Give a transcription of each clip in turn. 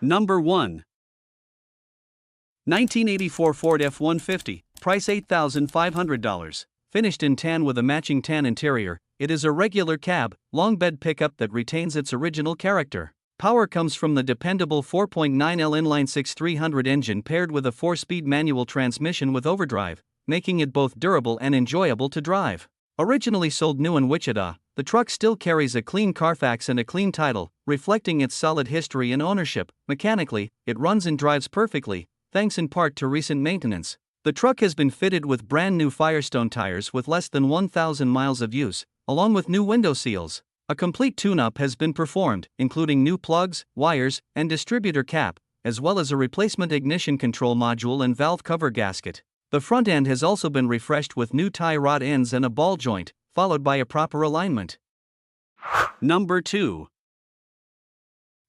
Number 1. 1984 Ford F150, price $8,500. Finished in tan with a matching tan interior, it is a regular cab, long bed pickup that retains its original character. Power comes from the dependable 4.9L inline-six 300 engine paired with a 4-speed manual transmission with overdrive, making it both durable and enjoyable to drive. Originally sold new in Wichita, the truck still carries a clean Carfax and a clean title, reflecting its solid history and ownership. Mechanically, it runs and drives perfectly, thanks in part to recent maintenance. The truck has been fitted with brand new Firestone tires with less than 1,000 miles of use, along with new window seals. A complete tune-up has been performed, including new plugs, wires, and distributor cap, as well as a replacement ignition control module and valve cover gasket. The front end has also been refreshed with new tie rod ends and a ball joint, followed by a proper alignment. Number 2.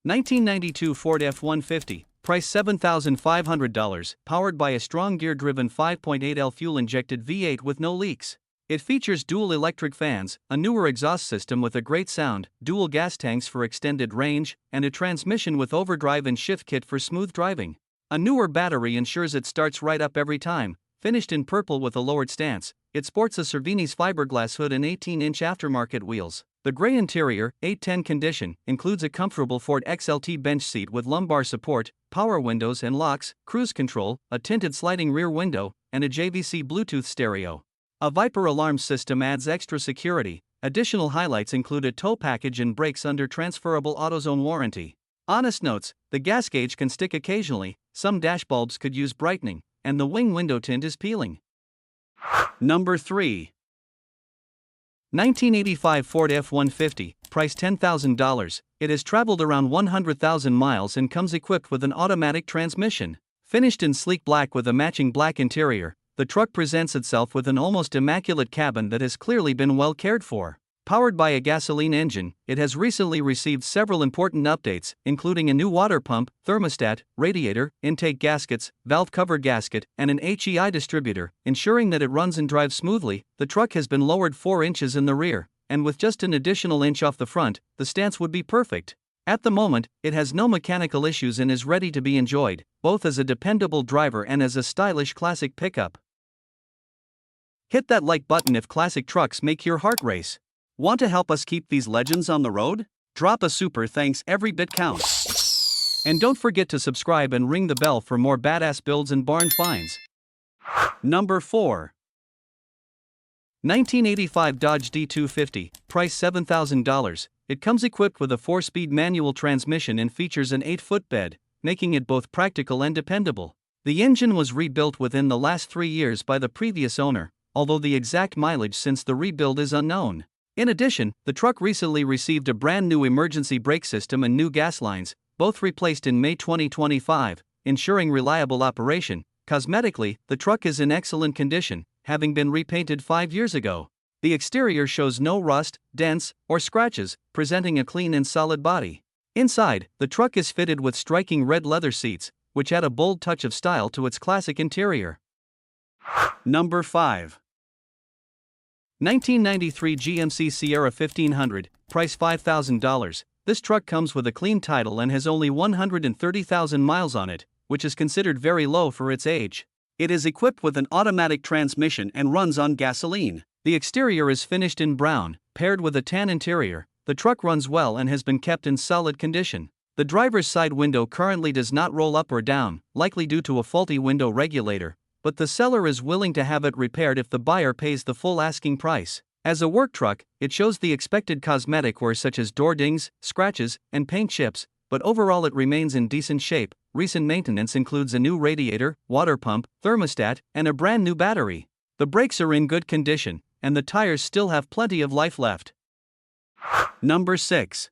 1992 Ford F150, price $7,500, powered by a strong gear-driven 5.8L fuel-injected V8 with no leaks. It features dual electric fans, a newer exhaust system with a great sound, dual gas tanks for extended range, and a transmission with overdrive and shift kit for smooth driving. A newer battery ensures it starts right up every time. Finished in purple with a lowered stance, it sports a Cervini's fiberglass hood and 18-inch aftermarket wheels. The gray interior, 810 condition, includes a comfortable Ford XLT bench seat with lumbar support, power windows and locks, cruise control, a tinted sliding rear window, and a JVC Bluetooth stereo. A Viper alarm system adds extra security. Additional highlights include a tow package and brakes under transferable AutoZone warranty. Honest notes: the gas gauge can stick occasionally, some dash bulbs could use brightening, and the wing window tint is peeling. Number 3. 1985 Ford F150, price $10,000. It has traveled around 100,000 miles and comes equipped with an automatic transmission. Finished in sleek black with a matching black interior, the truck presents itself with an almost immaculate cabin that has clearly been well cared for. Powered by a gasoline engine, it has recently received several important updates, including a new water pump, thermostat, radiator, intake gaskets, valve cover gasket, and an HEI distributor, ensuring that it runs and drives smoothly. The truck has been lowered 4 inches in the rear, and with just an additional inch off the front, the stance would be perfect. At the moment, it has no mechanical issues and is ready to be enjoyed, both as a dependable driver and as a stylish classic pickup. Hit that like button if classic trucks make your heart race. Want to help us keep these legends on the road? Drop a super thanks, every bit counts. And don't forget to subscribe and ring the bell for more badass builds and barn finds. Number 4. 1985 Dodge D250, price $7,000. It comes equipped with a 4-speed manual transmission and features an 8-foot bed, making it both practical and dependable. The engine was rebuilt within the last 3 years by the previous owner, although the exact mileage since the rebuild is unknown. In addition, the truck recently received a brand new emergency brake system and new gas lines, both replaced in May 2025, ensuring reliable operation. Cosmetically, the truck is in excellent condition, having been repainted 5 years ago. The exterior shows no rust, dents, or scratches, presenting a clean and solid body. Inside, the truck is fitted with striking red leather seats, which add a bold touch of style to its classic interior. Number 5. 1993 GMC Sierra 1500, price $5,000. This truck comes with a clean title and has only 130,000 miles on it, which is considered very low for its age. It is equipped with an automatic transmission and runs on gasoline. The exterior is finished in brown, paired with a tan interior. The truck runs well and has been kept in solid condition. The driver's side window currently does not roll up or down, likely due to a faulty window regulator, but the seller is willing to have it repaired if the buyer pays the full asking price. As a work truck, it shows the expected cosmetic wear such as door dings, scratches, and paint chips, but overall it remains in decent shape. Recent maintenance includes a new radiator, water pump, thermostat, and a brand new battery. The brakes are in good condition, and the tires still have plenty of life left. Number 6.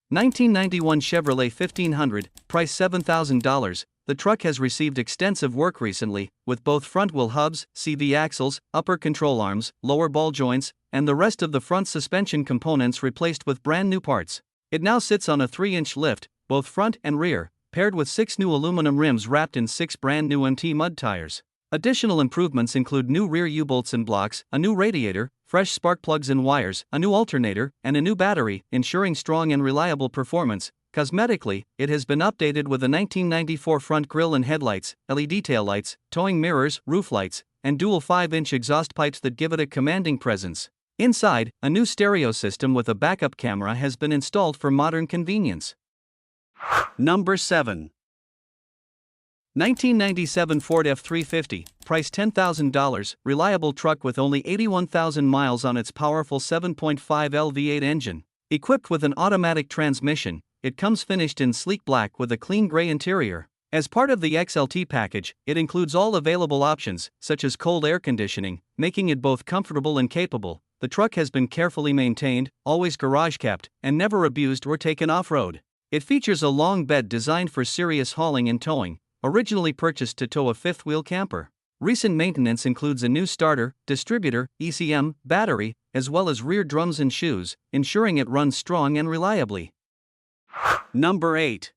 1991 Chevrolet 1500, price $7,000. The truck has received extensive work recently, with both front-wheel hubs, CV axles, upper control arms, lower ball joints, and the rest of the front suspension components replaced with brand new parts. It now sits on a 3-inch lift, both front and rear, paired with 6 new aluminum rims wrapped in 6 brand new MT mud tires. Additional improvements include new rear U-bolts and blocks, a new radiator, fresh spark plugs and wires, a new alternator, and a new battery, ensuring strong and reliable performance. Cosmetically, it has been updated with a 1994 front grille and headlights, LED taillights, towing mirrors, roof lights, and dual 5-inch exhaust pipes that give it a commanding presence. Inside, a new stereo system with a backup camera has been installed for modern convenience. Number 7. 1997 Ford F350, price $10,000, reliable truck with only 81,000 miles on its powerful 7.5L V8 engine. Equipped with an automatic transmission, it comes finished in sleek black with a clean gray interior. As part of the XLT package, it includes all available options, such as cold air conditioning, making it both comfortable and capable. The truck has been carefully maintained, always garage kept, and never abused or taken off-road. It features a long bed designed for serious hauling and towing, originally purchased to tow a fifth-wheel camper. Recent maintenance includes a new starter, distributor, ECM, battery, as well as rear drums and shoes, ensuring it runs strong and reliably. Number 8.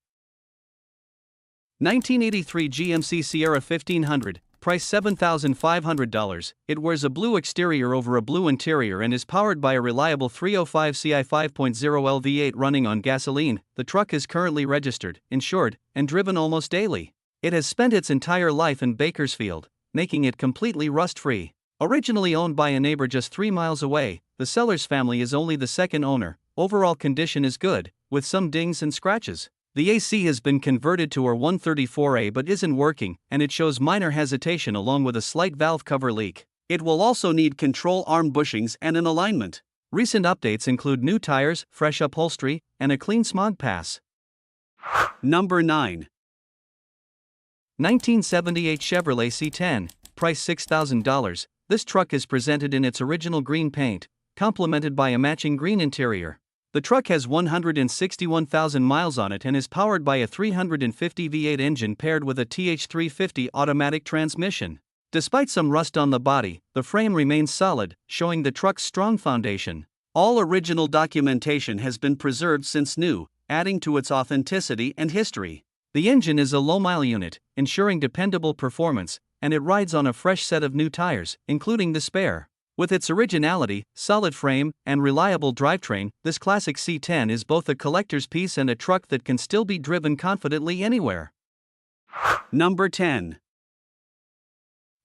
1983 GMC Sierra 1500, price $7,500. It wears a blue exterior over a blue interior and is powered by a reliable 305 Ci 5.0L V8 running on gasoline. The truck is currently registered, insured, and driven almost daily. It has spent its entire life in Bakersfield, making it completely rust-free. Originally owned by a neighbor just 3 miles away, the seller's family is only the second owner. Overall condition is good, with some dings and scratches. The AC has been converted to a 134A but isn't working, and it shows minor hesitation along with a slight valve cover leak. It will also need control arm bushings and an alignment. Recent updates include new tires, fresh upholstery, and a clean smog pass. Number 9. 1978 Chevrolet C10, price $6,000. This truck is presented in its original green paint, complemented by a matching green interior. The truck has 161,000 miles on it and is powered by a 350 V8 engine paired with a TH350 automatic transmission. Despite some rust on the body, the frame remains solid, showing the truck's strong foundation. All original documentation has been preserved since new, adding to its authenticity and history. The engine is a low-mile unit, ensuring dependable performance, and it rides on a fresh set of new tires, including the spare. With its originality, solid frame, and reliable drivetrain, this classic C10 is both a collector's piece and a truck that can still be driven confidently anywhere. Number 10.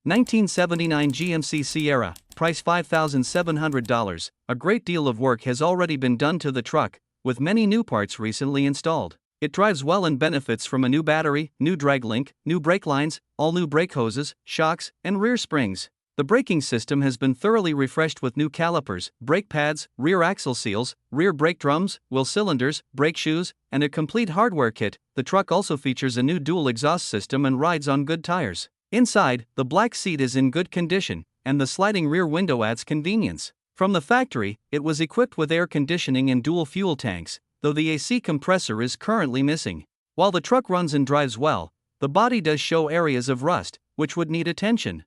1979 GMC Sierra, price $5,700. A great deal of work has already been done to the truck, with many new parts recently installed. It drives well and benefits from a new battery, new drag link, new brake lines, all new brake hoses, shocks, and rear springs. The braking system has been thoroughly refreshed with new calipers, brake pads, rear axle seals, rear brake drums, wheel cylinders, brake shoes, and a complete hardware kit. The truck also features a new dual exhaust system and rides on good tires. Inside, the black seat is in good condition, and the sliding rear window adds convenience. From the factory, it was equipped with air conditioning and dual fuel tanks, though the AC compressor is currently missing. While the truck runs and drives well, the body does show areas of rust, which would need attention.